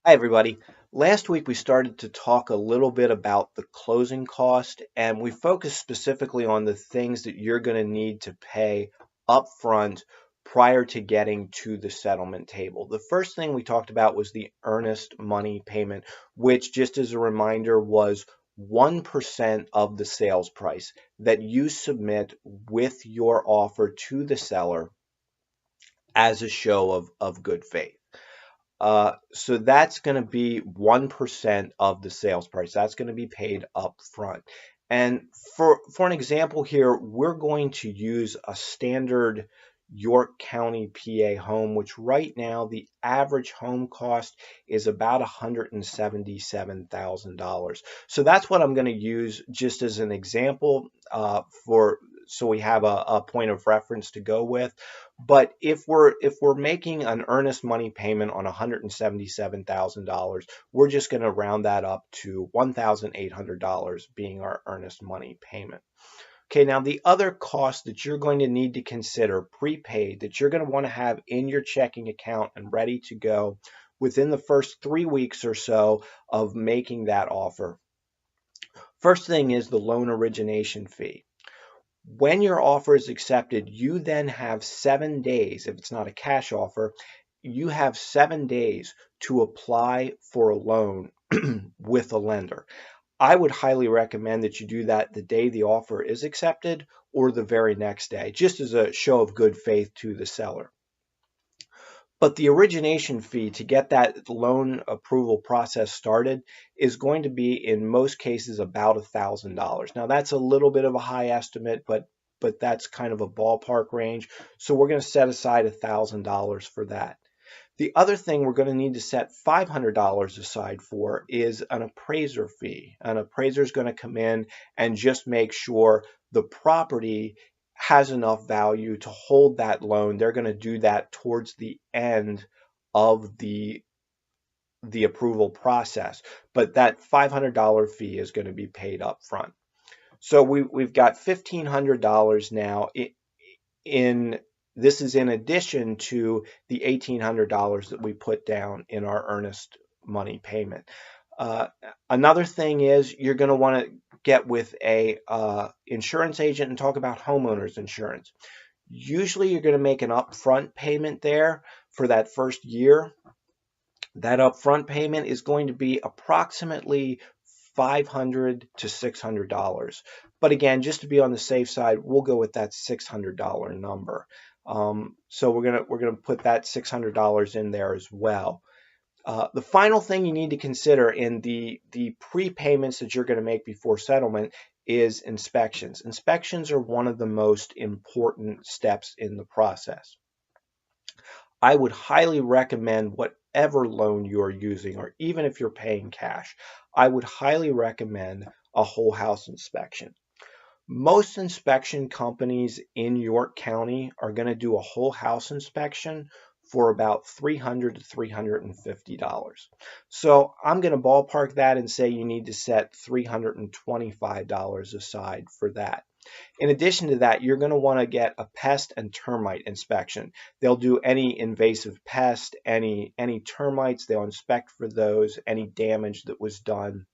Hi, everybody. Last week we started to talk a little bit about the closing cost, and we focused specifically on the things that you're going to need to pay upfront prior to getting to the settlement table. The first thing we talked about was the earnest money payment, which, just as a reminder, was 1% of the sales price that you submit with your offer to the seller as a show of good faith. So that's going to be 1% of the sales price. That's going to be paid up front. And for an example here, we're going to use a standard York County, PA home, which right now the average home cost is about $177,000. So that's what I'm going to use just as an example for so we have a point of reference to go with. But if we're making an earnest money payment on $177,000, we're just going to round that up to $1,800 being our earnest money payment. Okay, now the other cost that you're going to need to consider prepaid that you're going to want to have in your checking account and ready to go within the first 3 weeks or so of making that offer. First thing is the loan origination fee. When your offer is accepted, you then have 7 days, if it's not a cash offer, you have 7 days to apply for a loan with a lender. I would highly recommend that you do that the day the offer is accepted or the very next day, just as a show of good faith to the seller. But the origination fee to get that loan approval process started is going to be, in most cases, about $1,000. Now, that's a little bit of a high estimate, but that's kind of a ballpark range. So we're going to set aside $1,000 for that. The other thing we're going to need to set $500 aside for is an appraiser fee. An appraiser is going to come in and just make sure the property has enough value to hold that loan. They're going to do that towards the end of the approval process, but that $500 fee is going to be paid up front. So we've got $1,500 now in this is in addition to the $1,800 that we put down in our earnest money payment. Uh, Another thing is you're going to want to get with a insurance agent and talk about homeowners insurance. Usually you're going to make an upfront payment there for that first year. That upfront payment is going to be approximately $500 to $600. But again, just to be on the safe side, we'll go with that $600 number. So we're gonna put that $600 in there as well. The final thing you need to consider in the prepayments that you're going to make before settlement is inspections. Inspections are one of the most important steps in the process. I would highly recommend whatever loan you're using, or even if you're paying cash, I would highly recommend a whole house inspection. Most inspection companies in York County are going to do a whole house inspection for about $300 to $350. So I'm going to ballpark that and say you need to set $325 aside for that. In addition to that, you're going to want to get a pest and termite inspection. They'll do any invasive pest, any termites, they'll inspect for those, any damage that was done.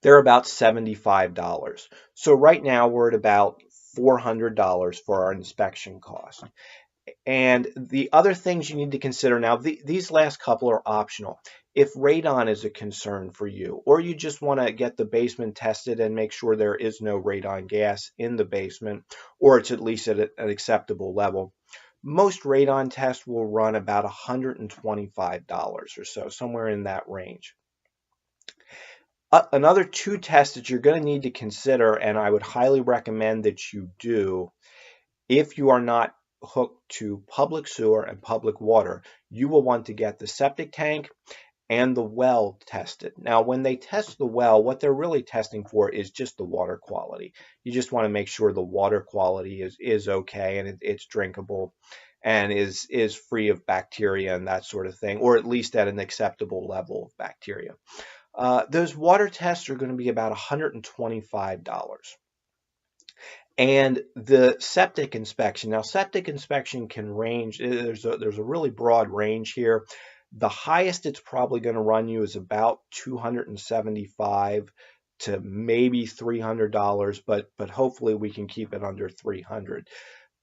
They're about $75. So right now we're at about $400 for our inspection cost. And the other things you need to consider now, these last couple are optional. If radon is a concern for you, or you just want to get the basement tested and make sure there is no radon gas in the basement, or it's at least at an acceptable level, most radon tests will run about $125 or so, somewhere in that range. Another two tests that you're going to need to consider, and I would highly recommend that you do if you are not hooked to public sewer and public water, you will want to get the septic tank and the well tested. Now, when they test the well, what they're really testing for is just the water quality. You just want to make sure the water quality is okay and it's drinkable and is free of bacteria and that sort of thing, or at least at an acceptable level of bacteria. Those water tests are going to be about $125. And the septic inspection. Now, septic inspection can range. There's a really broad range here. The highest it's probably going to run you is about $275 to maybe $300, but hopefully we can keep it under 300.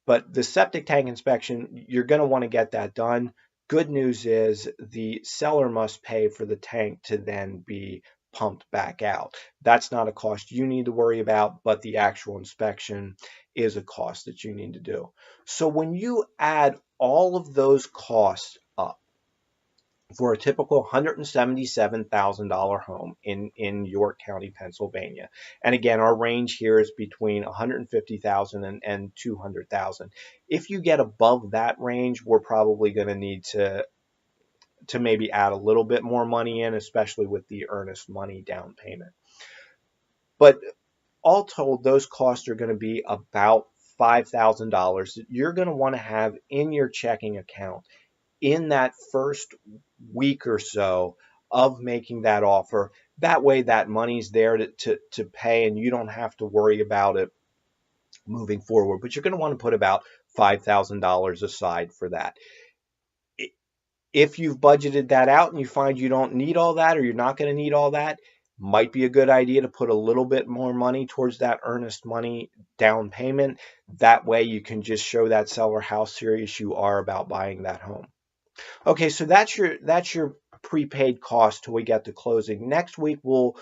But the septic tank inspection, you're going to want to get that done. Good news is the seller must pay for the tank to then be pumped back out. That's not a cost you need to worry about, but the actual inspection is a cost that you need to do. So when you add all of those costs up for a typical $177,000 home in York County, Pennsylvania. And again, our range here is between $150,000 and $200,000. If you get above that range, we're probably going to need to maybe add a little bit more money in, especially with the earnest money down payment. But all told, those costs are going to be about $5,000 that you're going to want to have in your checking account in that first week or so of making that offer. That way that money's there to pay and you don't have to worry about it moving forward. But you're going to want to put about $5,000 aside for that. If you've budgeted that out and you find you don't need all that, or you're not going to need all that, might be a good idea to put a little bit more money towards that earnest money down payment. That way you can just show that seller how serious you are about buying that home. Okay, so that's your prepaid cost till we get to closing. Next week we'll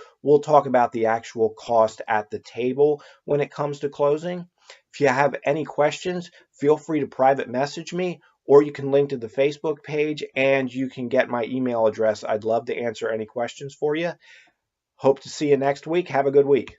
talk about the actual cost at the table when it comes to closing. If you have any questions, feel free to private message me, or you can link to the Facebook page and you can get my email address. I'd love to answer any questions for you. Hope to see you next week. Have a good week.